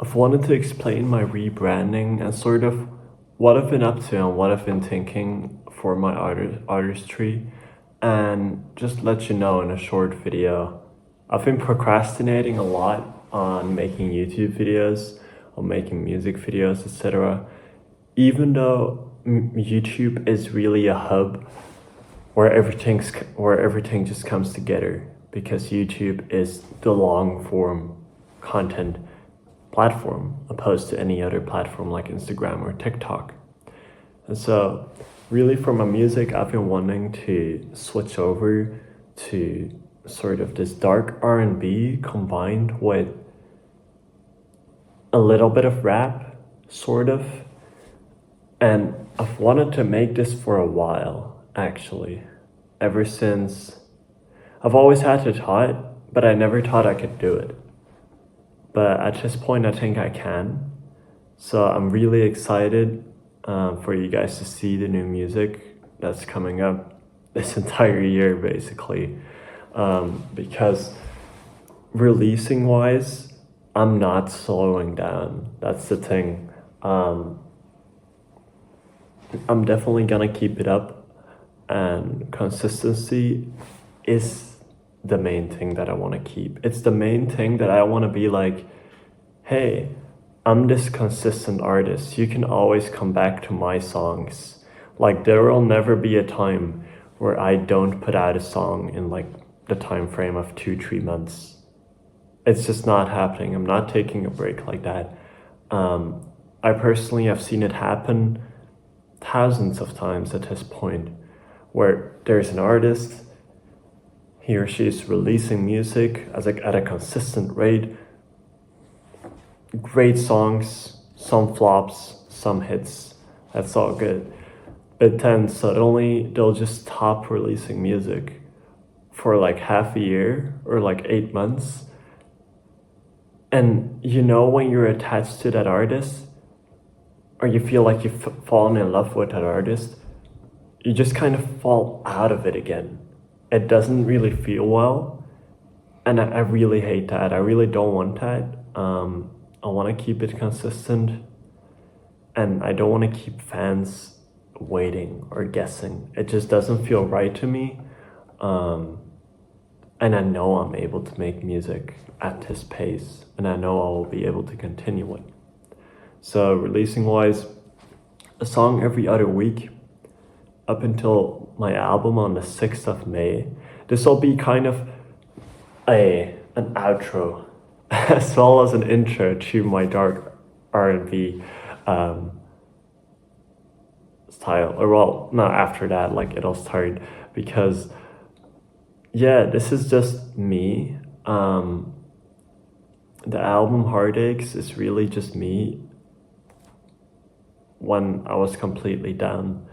I've wanted to explain my rebranding and sort of what I've been up to and what I've been thinking for my artistry, and just let you know in a short video. I've been procrastinating a lot on making YouTube videos, on making music videos, etc. Even though YouTube is really a hub where everything just comes together, because YouTube is the long form content platform opposed to any other platform like Instagram or TikTok. And so really for my music, I've been wanting to switch over to sort of this dark R&B combined with a little bit of rap, sort of. And I've wanted to make this for a while, actually. Ever since I've always had to taught, but I never thought I could do it. But at this point, I think I can. So I'm really excited for you guys to see the new music that's coming up this entire year, basically. Because releasing wise, I'm not slowing down. That's the thing. I'm definitely gonna keep it up, and consistency is the main thing that I want to keep. It's the main thing that I want to be like, hey, I'm this consistent artist. You can always come back to my songs. Like, there will never be a time where I don't put out a song in like the time frame of 2-3 months. It's just not happening. I'm not taking a break like that. I personally have seen it happen thousands of times at this point, where there's an artist, he or she is releasing music at a consistent rate, great songs, some flops, some hits, that's all good. But then suddenly they'll just stop releasing music for like half a year or like 8 months. And you know, when you're attached to that artist, or you feel like you've fallen in love with that artist, you just kind of fall out of it again. It doesn't really feel well, and I really hate that. I really don't want that. I want to keep it consistent, and I don't want to keep fans waiting or guessing. It just doesn't feel right to me. And I know I'm able to make music at this pace, and I know I will be able to continue it. So releasing wise, a song every other week up until my album on the 6th of May. This will be kind of an outro as well as an intro to my dark R&B style. Or well, not after that, like it'll start, because yeah, this is just me. The album Heartaches is really just me when I was completely down.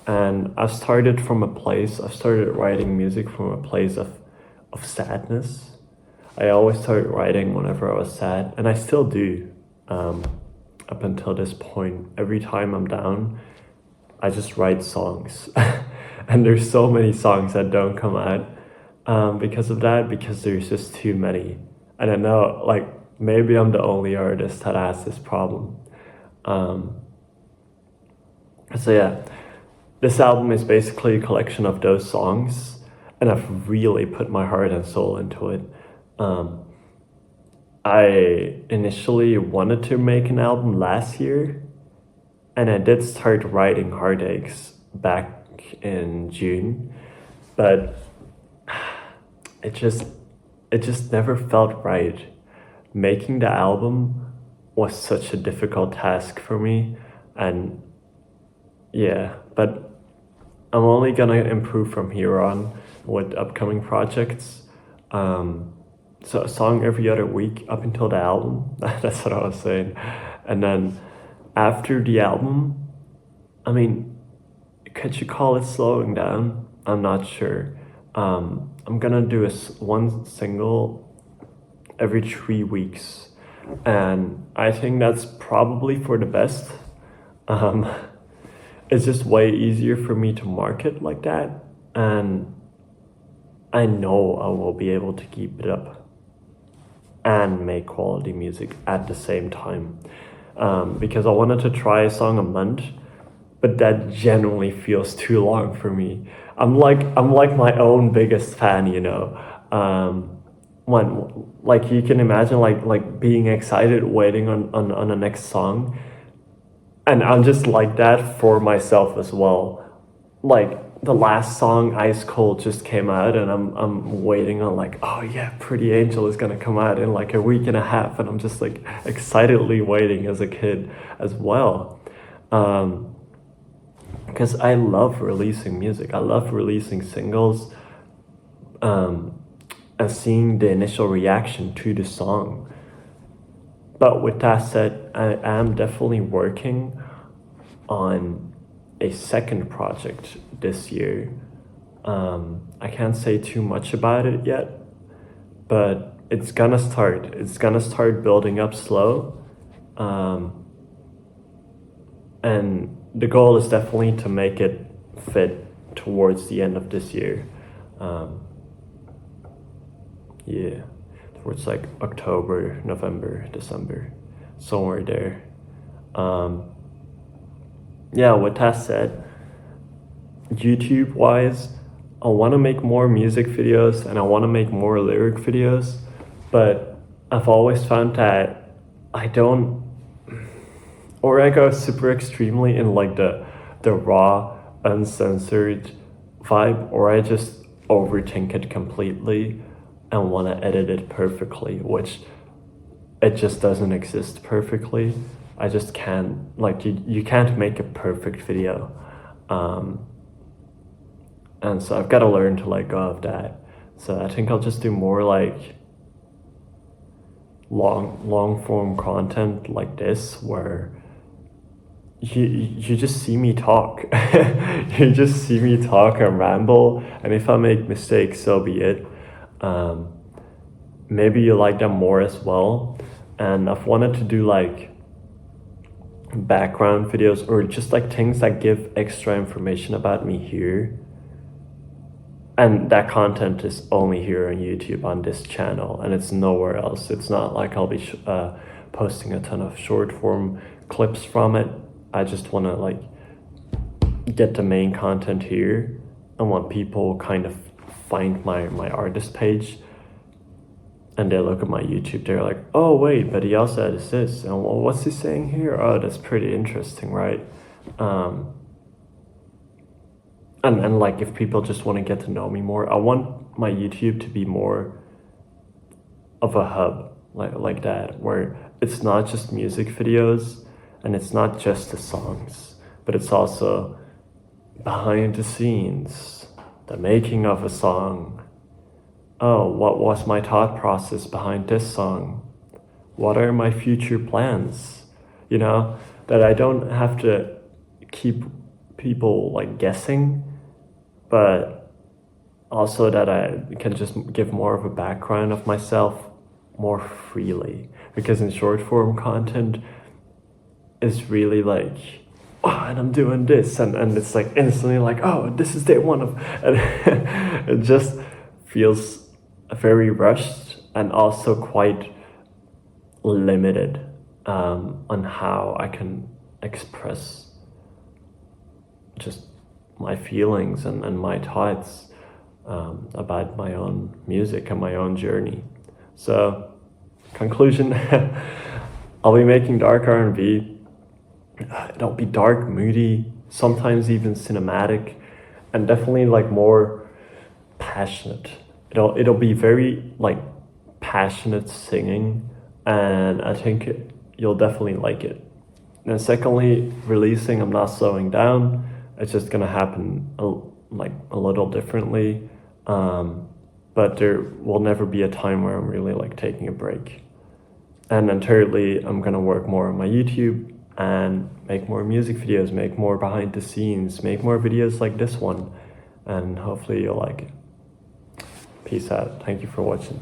And I started writing music from a place of sadness. I always started writing whenever I was sad, and I still do up until this point. Every time I'm down, I just write songs. And there's so many songs that don't come out because of that, because there's just too many. And I know, like, maybe I'm the only artist that has this problem. So yeah, this album is basically a collection of those songs, and I've really put my heart and soul into it. I initially wanted to make an album last year, and I did start writing Heartaches back in June, but it just never felt right. Making the album was such a difficult task for me, and yeah, but I'm only gonna improve from here on with upcoming projects. So a song every other week up until the album. That's what I was saying. And then after the album, I mean, could you call it slowing down? I'm not sure. I'm gonna do one single every 3 weeks, and I think that's probably for the best. It's just way easier for me to market like that, and I know I will be able to keep it up. and make quality music at the same time. Because I wanted to try a song a month, but that genuinely feels too long for me. I'm like my own biggest fan, you know. When like you can imagine like being excited waiting on the next song, and I'm just like that for myself as well. Like the last song, Ice Cold, just came out, and I'm waiting on like, oh yeah, Pretty Angel is gonna come out in like a week and a half, and I'm just like excitedly waiting as a kid as well. Because I love releasing music. I love releasing singles, and seeing the initial reaction to the song. But with that said, I am definitely working on a second project this year. I can't say too much about it yet, but it's gonna start. It's gonna start building up slow. And the goal is definitely to make it fit towards the end of this year. Yeah, towards like October, November, December, somewhere there. Yeah, with that said, YouTube wise, I want to make more music videos and I want to make more lyric videos, but I've always found that I don't, or I go super extremely in like the raw, uncensored vibe, or I just overthink it completely and want to edit it perfectly, which it just doesn't exist perfectly. I just can't, like, you can't make a perfect video. And so I've got to learn to let go of that. So I think I'll just do more like long form content like this, where you just see me talk. You just see me talk and ramble, and if I make mistakes, so be it. Maybe you like them more as well. And I've wanted to do like background videos, or just like things that give extra information about me here, and that content is only here on YouTube on this channel, and it's nowhere else. It's not like I'll be posting a ton of short form clips from it. I just want to like get the main content here. I want people kind of find my artist page, and they look at my YouTube, they're like, oh wait, but he also has this, and what's he saying here? Oh, that's pretty interesting, right? And like, if people just want to get to know me more, I want my YouTube to be more of a hub, like that, where it's not just music videos, and it's not just the songs, but it's also behind the scenes, the making of a song. Oh, what was my thought process behind this song? What are my future plans? You know, that I don't have to keep people like guessing, but also that I can just give more of a background of myself more freely. Because in short form content, it's really like, oh, and I'm doing this, and it's like instantly like, oh, this is day one of, and it just feels very rushed and also quite limited on how I can express just my feelings and my thoughts about my own music and my own journey. So, conclusion, I'll be making dark R&B. It'll be dark, moody, sometimes even cinematic, and definitely like more passionate. It'll be very like passionate singing, and I think you'll definitely like it. And secondly, releasing, I'm not slowing down. It's just gonna happen a little differently, but there will never be a time where I'm really like taking a break. And then thirdly, I'm gonna work more on my YouTube and make more music videos, make more behind the scenes, make more videos like this one, and hopefully you'll like it. Peace out. Thank you for watching.